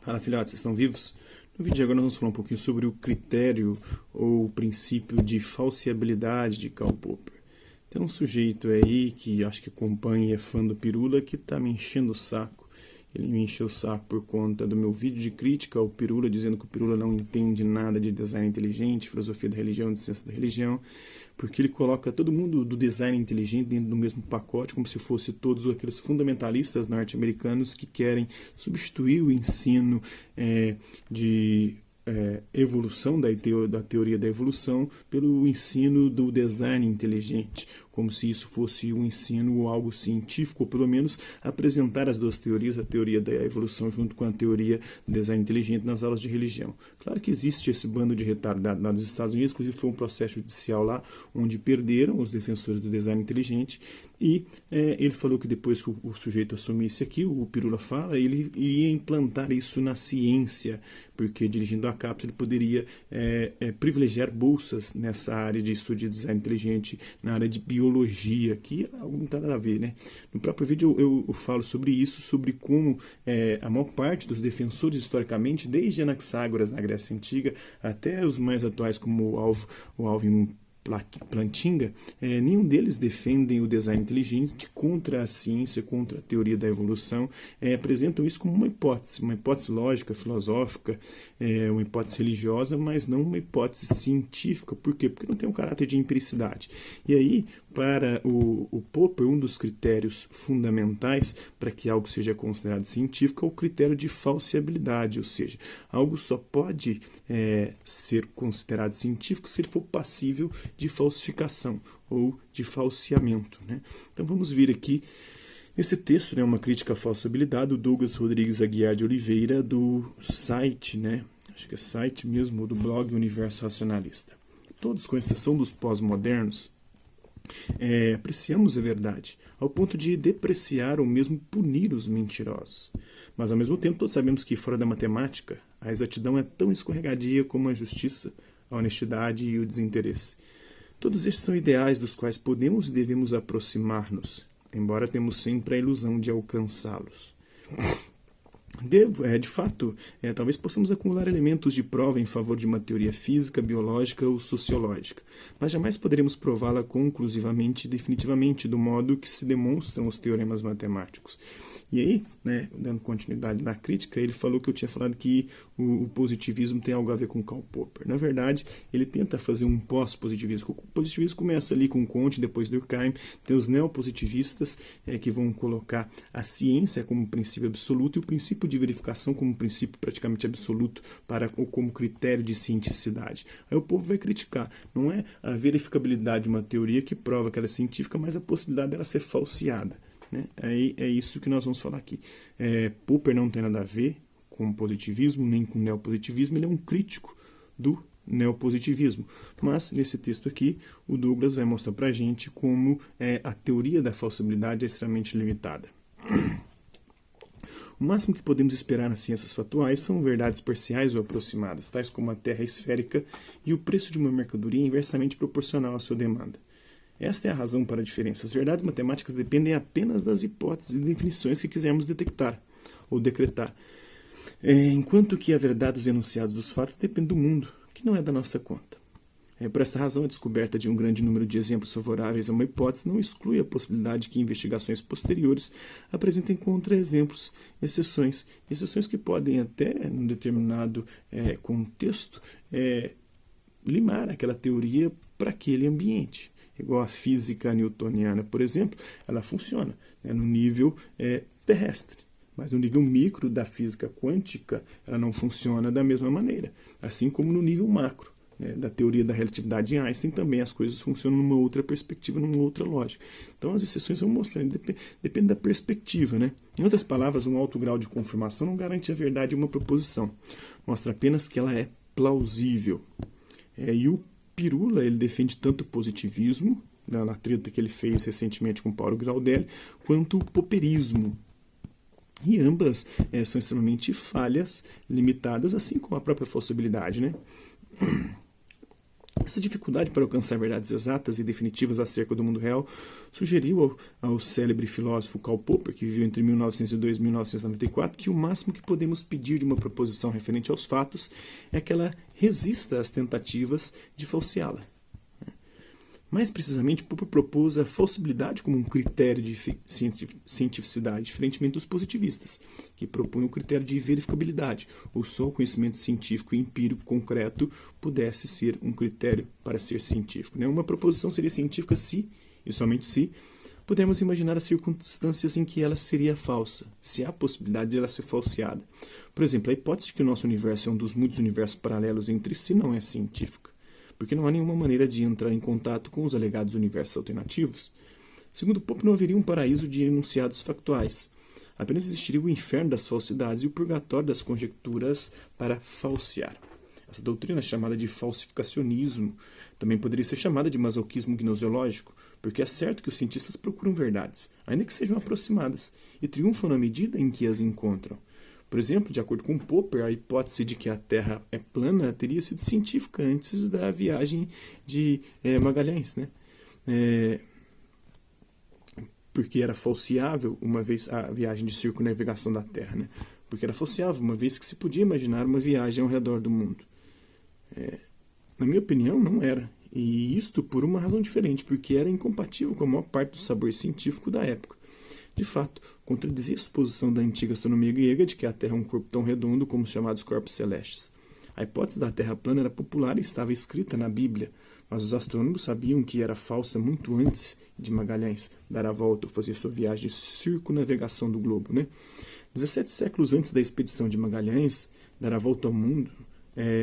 Fala, filhotes, vocês estão vivos? No vídeo de agora nós vamos falar um pouquinho sobre o critério ou o princípio de falseabilidade de Karl Popper. Tem um sujeito aí que acho que acompanha e é fã do Pirula que está me enchendo o saco. Ele me encheu o saco por conta do meu vídeo de crítica ao Pirula, dizendo que o Pirula não entende nada de design inteligente, filosofia da religião, de ciência da religião, porque ele coloca todo mundo do design inteligente dentro do mesmo pacote, como se fosse todos aqueles fundamentalistas norte-americanos que querem substituir o ensino de evolução, da teoria da evolução, pelo ensino do design inteligente, como se isso fosse um ensino ou algo científico, ou pelo menos apresentar as duas teorias, a teoria da evolução junto com a teoria do design inteligente nas aulas de religião. Claro que existe esse bando de retardado lá nos Estados Unidos, inclusive foi um processo judicial lá, onde perderam os defensores do design inteligente, e ele falou que depois que o sujeito assumisse aqui, o Pirula fala, ele iria implantar isso na ciência, porque dirigindo a CAPES ele poderia privilegiar bolsas nessa área de estudo de design inteligente, na área de biologia, que algo não tem nada a ver, né? No próprio vídeo eu falo sobre isso, sobre como a maior parte dos defensores historicamente, desde Anaxágoras na Grécia Antiga, até os mais atuais como o Alvin Plantinga, nenhum deles defendem o design inteligente contra a ciência, contra a teoria da evolução, apresentam isso como uma hipótese lógica, filosófica, uma hipótese religiosa, mas não uma hipótese científica. Por quê? Porque não tem um caráter de empiricidade. E aí, para o Popper, um dos critérios fundamentais para que algo seja considerado científico é o critério de falseabilidade, ou seja, algo só pode ser considerado científico se ele for passível de falsificação ou de falseamento, né? Então vamos ver aqui esse texto, né, uma crítica à falsabilidade, do Douglas Rodrigues Aguiar de Oliveira, do site, né, acho que é site mesmo, do blog Universo Racionalista. Todos, com exceção dos pós-modernos, apreciamos a verdade, ao ponto de depreciar ou mesmo punir os mentirosos. Mas ao mesmo tempo todos sabemos que fora da matemática, a exatidão é tão escorregadia como a justiça, a honestidade e o desinteresse. Todos estes são ideais dos quais podemos e devemos aproximar-nos, embora temos sempre a ilusão de alcançá-los. De fato, talvez possamos acumular elementos de prova em favor de uma teoria física, biológica ou sociológica, mas jamais poderemos prová-la conclusivamente e definitivamente do modo que se demonstram os teoremas matemáticos. E aí, né, dando continuidade na crítica, ele falou que eu tinha falado que o positivismo tem algo a ver com Karl Popper. Na verdade, ele tenta fazer um pós-positivismo. O positivismo começa ali com Comte, depois Durkheim, tem os neopositivistas que vão colocar a ciência como princípio absoluto e o princípio de verificação como princípio praticamente absoluto ou como critério de cientificidade. Aí o povo vai criticar. Não é a verificabilidade de uma teoria que prova que ela é científica, mas a possibilidade dela ser falseada, né? Aí é isso que nós vamos falar aqui. Popper não tem nada a ver com positivismo, nem com neopositivismo, ele é um crítico do neopositivismo. Mas, nesse texto aqui, o Douglas vai mostrar pra gente como a teoria da falsibilidade é extremamente limitada. O máximo que podemos esperar nas ciências fatuais são verdades parciais ou aproximadas, tais como a Terra esférica e o preço de uma mercadoria inversamente proporcional à sua demanda. Esta é a razão para a diferença. As verdades matemáticas dependem apenas das hipóteses e definições que quisermos detectar ou decretar, enquanto que a verdade dos enunciados dos fatos depende do mundo, que não é da nossa conta. Por essa razão, a descoberta de um grande número de exemplos favoráveis a uma hipótese não exclui a possibilidade que investigações posteriores apresentem contra-exemplos, exceções que podem até, em um determinado contexto, limar aquela teoria para aquele ambiente. Igual a física newtoniana, por exemplo, ela funciona no nível terrestre. Mas no nível micro da física quântica, ela não funciona da mesma maneira. Assim como no nível macro, da teoria da relatividade de Einstein, também as coisas funcionam numa outra perspectiva, numa outra lógica. Então as exceções vão mostrando, depende da perspectiva, né? Em outras palavras, um alto grau de confirmação não garante a verdade de uma proposição. Mostra apenas que ela é plausível. E o Pirula, ele defende tanto o positivismo, na treta que ele fez recentemente com Paulo Graudelli, quanto o popperismo. E ambas são extremamente falhas, limitadas, assim como a própria falsibilidade, né? Essa dificuldade para alcançar verdades exatas e definitivas acerca do mundo real sugeriu ao célebre filósofo Karl Popper, que viveu entre 1902 e 1994, que o máximo que podemos pedir de uma proposição referente aos fatos é que ela resista às tentativas de falseá-la. Mais precisamente, Popper propôs a falsibilidade como um critério de cientificidade, diferentemente dos positivistas, que propõem o critério de verificabilidade, ou só o conhecimento científico e empírico concreto pudesse ser um critério para ser científico. Uma proposição seria científica se, e somente se, podemos imaginar as circunstâncias em que ela seria falsa, se há a possibilidade de ela ser falseada. Por exemplo, a hipótese de que o nosso universo é um dos muitos universos paralelos entre si não é científica, porque não há nenhuma maneira de entrar em contato com os alegados universos alternativos. Segundo Popper, não haveria um paraíso de enunciados factuais. Apenas existiria o inferno das falsidades e o purgatório das conjecturas para falsear. Essa doutrina é chamada de falsificacionismo. Também poderia ser chamada de masoquismo gnoseológico, porque é certo que os cientistas procuram verdades, ainda que sejam aproximadas, e triunfam na medida em que as encontram. Por exemplo, de acordo com Popper, a hipótese de que a Terra é plana teria sido científica antes da viagem de Magalhães, porque era falseável uma vez a viagem de circunnavegação da Terra, porque era falseável uma vez que se podia imaginar uma viagem ao redor do mundo. Na minha opinião, não era, e isto por uma razão diferente, porque era incompatível com a maior parte do saber científico da época. De fato, contradizia a suposição da antiga astronomia grega de que a Terra é um corpo tão redondo como os chamados corpos celestes. A hipótese da Terra plana era popular e estava escrita na Bíblia, mas os astrônomos sabiam que era falsa muito antes de Magalhães dar a volta ou fazer sua viagem de circunnavegação do globo. 17 séculos antes da expedição de Magalhães dar a volta ao mundo,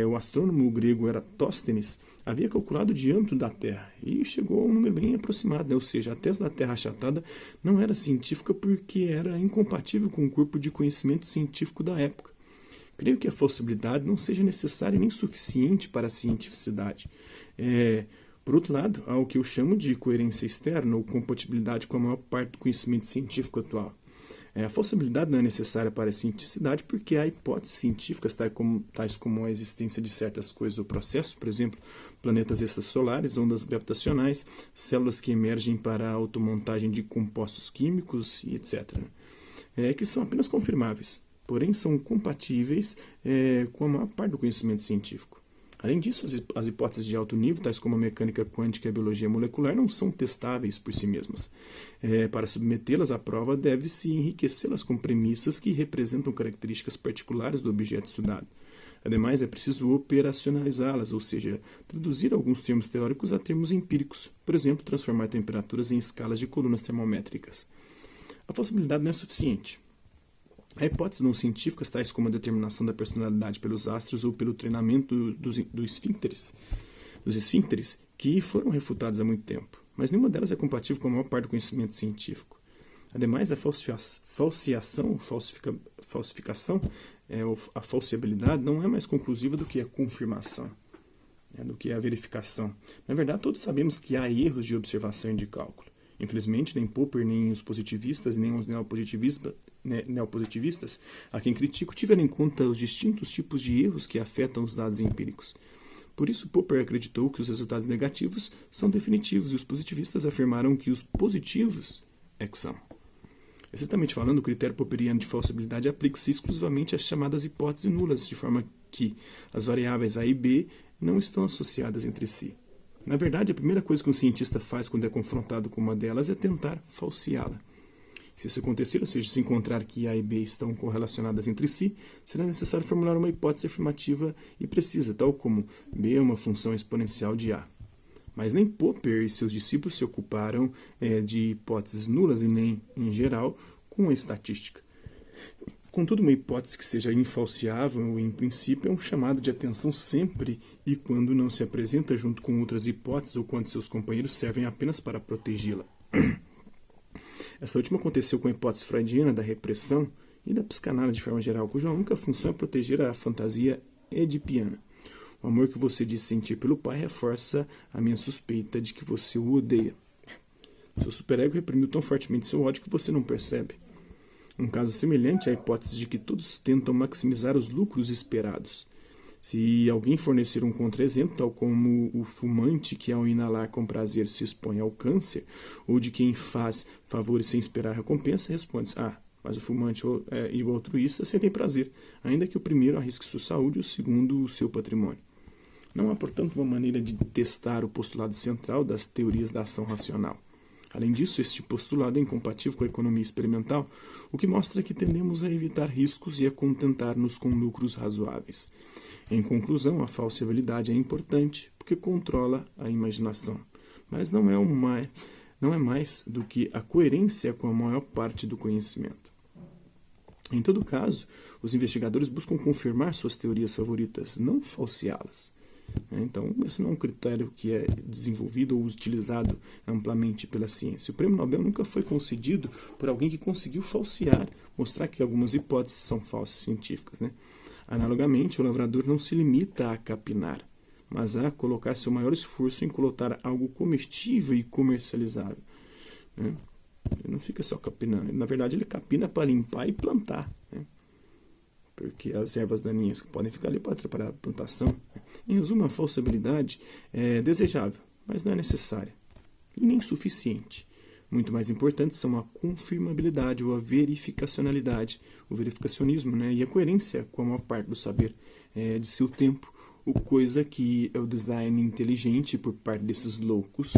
o astrônomo grego Eratóstenes havia calculado o diâmetro da Terra e chegou a um número bem aproximado, ou seja, a tese da Terra achatada não era científica porque era incompatível com o corpo de conhecimento científico da época. Creio que a falsibilidade não seja necessária nem suficiente para a cientificidade. Por outro lado, há o que eu chamo de coerência externa ou compatibilidade com a maior parte do conhecimento científico atual. A falsibilidade não é necessária para a cientificidade porque há hipóteses científicas tais como a existência de certas coisas ou processos, por exemplo, planetas extrasolares, ondas gravitacionais, células que emergem para a automontagem de compostos químicos e etc., que são apenas confirmáveis, porém são compatíveis com a maior parte do conhecimento científico. Além disso, as hipóteses de alto nível, tais como a mecânica quântica e a biologia molecular, não são testáveis por si mesmas. Para submetê-las à prova, deve-se enriquecê-las com premissas que representam características particulares do objeto estudado. Ademais, é preciso operacionalizá-las, ou seja, traduzir alguns termos teóricos a termos empíricos, por exemplo, transformar temperaturas em escalas de colunas termométricas. A falsibilidade não é suficiente. Há hipóteses não científicas, tais como a determinação da personalidade pelos astros ou pelo treinamento dos esfíncteres, que foram refutadas há muito tempo, mas nenhuma delas é compatível com a maior parte do conhecimento científico. Ademais, a falsificação, a falsibilidade não é mais conclusiva do que a confirmação, do que a verificação. Na verdade, todos sabemos que há erros de observação e de cálculo. Infelizmente, nem Popper, nem os positivistas, nem os neopositivistas, a quem critico, tiveram em conta os distintos tipos de erros que afetam os dados empíricos. Por isso, Popper acreditou que os resultados negativos são definitivos e os positivistas afirmaram que os positivos é que são. Estritamente falando, o critério popperiano de falsibilidade aplica-se exclusivamente às chamadas hipóteses nulas, de forma que as variáveis A e B não estão associadas entre si. Na verdade, a primeira coisa que um cientista faz quando é confrontado com uma delas é tentar falseá-la. Se isso acontecer, ou seja, se encontrar que A e B estão correlacionadas entre si, será necessário formular uma hipótese afirmativa e precisa, tal como B é uma função exponencial de A. Mas nem Popper e seus discípulos se ocuparam de hipóteses nulas e nem, em geral, com a estatística. Contudo, uma hipótese que seja infalciável, em princípio, é um chamado de atenção sempre e quando não se apresenta junto com outras hipóteses ou quando seus companheiros servem apenas para protegê-la. Essa última aconteceu com a hipótese freudiana da repressão e da psicanálise de forma geral, cuja única função é proteger a fantasia edipiana. O amor que você diz sentir pelo pai reforça a minha suspeita de que você o odeia. Seu superego reprimiu tão fortemente seu ódio que você não percebe. Um caso semelhante é a hipótese de que todos tentam maximizar os lucros esperados. Se alguém fornecer um contra-exemplo, tal como o fumante que ao inalar com prazer se expõe ao câncer, ou de quem faz favores sem esperar recompensa, responde: mas o fumante e o altruísta sentem prazer, ainda que o primeiro arrisque sua saúde e o segundo o seu patrimônio. Não há, portanto, uma maneira de testar o postulado central das teorias da ação racional. Além disso, este postulado é incompatível com a economia experimental, o que mostra que tendemos a evitar riscos e a contentar-nos com lucros razoáveis. Em conclusão, a falsibilidade é importante porque controla a imaginação, mas não é mais do que a coerência com a maior parte do conhecimento. Em todo caso, os investigadores buscam confirmar suas teorias favoritas, não falseá-las. Então, esse não é um critério que é desenvolvido ou utilizado amplamente pela ciência. O prêmio Nobel nunca foi concedido por alguém que conseguiu falsear, mostrar que algumas hipóteses são falsas científicas. Analogamente, o lavrador não se limita a capinar, mas a colocar seu maior esforço em coletar algo comestível e comercializável. Ele não fica só capinando, na verdade ele capina para limpar e plantar. Porque as ervas daninhas que podem ficar ali podem atrapalhar a plantação. Em resumo, a falsibilidade é desejável, mas não é necessária e nem suficiente. Muito mais importantes são a confirmabilidade ou a verificacionalidade, o verificacionismo, e a coerência com a maior parte do saber de seu tempo, coisa que é o design inteligente por parte desses loucos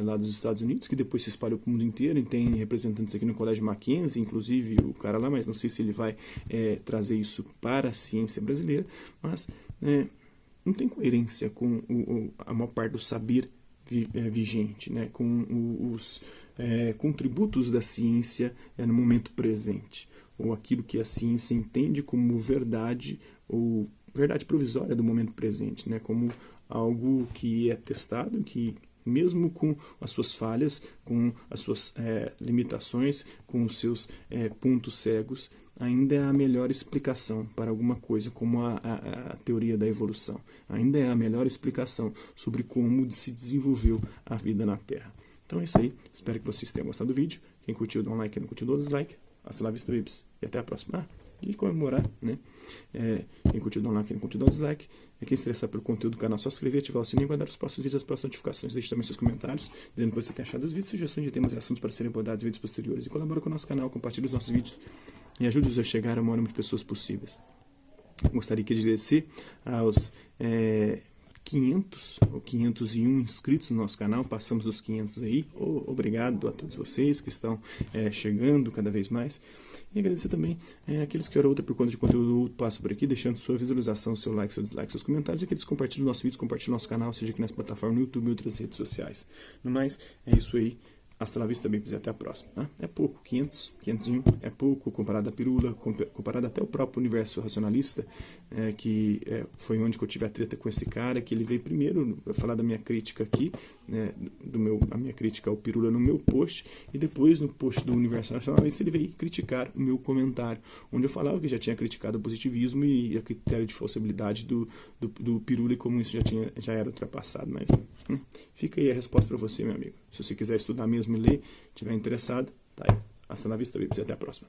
lá dos Estados Unidos, que depois se espalhou para o mundo inteiro, e tem representantes aqui no Colégio Mackenzie, inclusive o cara lá, mas não sei se ele vai trazer isso para a ciência brasileira, mas não tem coerência com a maior parte do saber vigente, com os contributos da ciência no momento presente, ou aquilo que a ciência entende como verdade ou verdade provisória do momento presente, como algo que é testado, que mesmo com as suas falhas, com as suas limitações, com os seus pontos cegos, ainda é a melhor explicação para alguma coisa, como a teoria da evolução. Ainda é a melhor explicação sobre como se desenvolveu a vida na Terra. Então é isso aí. Espero que vocês tenham gostado do vídeo. Quem curtiu, dá um like. Quem não curtiu, dá um dislike. Hasta la vista, babies. E até a próxima. E comemorar, quem curtiu, dá um like. Quem não curtiu, dá um dislike. Quem se interessar pelo conteúdo do canal, só se inscrever, ativar o sininho e guardar os próximos vídeos, as próximas notificações. Deixe também seus comentários, dizendo o que você tem achado dos vídeos, sugestões de temas e assuntos para serem abordados em vídeos posteriores. E colabore com o nosso canal, compartilhe os nossos vídeos e ajude-nos a chegar ao maior número de pessoas possíveis. Gostaria de agradecer aos 500 ou 501 inscritos no nosso canal. Passamos dos 500 aí. Obrigado a todos vocês que estão chegando cada vez mais. E agradecer também aqueles que hora outra por conta de conteúdo passam por aqui, deixando sua visualização, seu like, seu dislike, seus comentários, e aqueles que compartilham nossos vídeos, compartilham nosso canal, seja aqui nessa plataforma, no YouTube e outras redes sociais. No mais, é isso aí. Hasta la vista, bem, e até a próxima. É pouco, 501 é pouco comparado à pirula, comparado até o próprio universo racionalista, que foi onde que eu tive a treta com esse cara, que ele veio primeiro falar da minha crítica aqui, a minha crítica ao pirula no meu post, e depois no post do universo racionalista ele veio criticar o meu comentário, onde eu falava que já tinha criticado o positivismo e a critério de falsibilidade do pirula, e como isso já era ultrapassado. Mas fica aí a resposta para você, meu amigo. Se você quiser estudar mesmo e ler, estiver interessado, tá aí. Hasta la vista, babies, e até a próxima.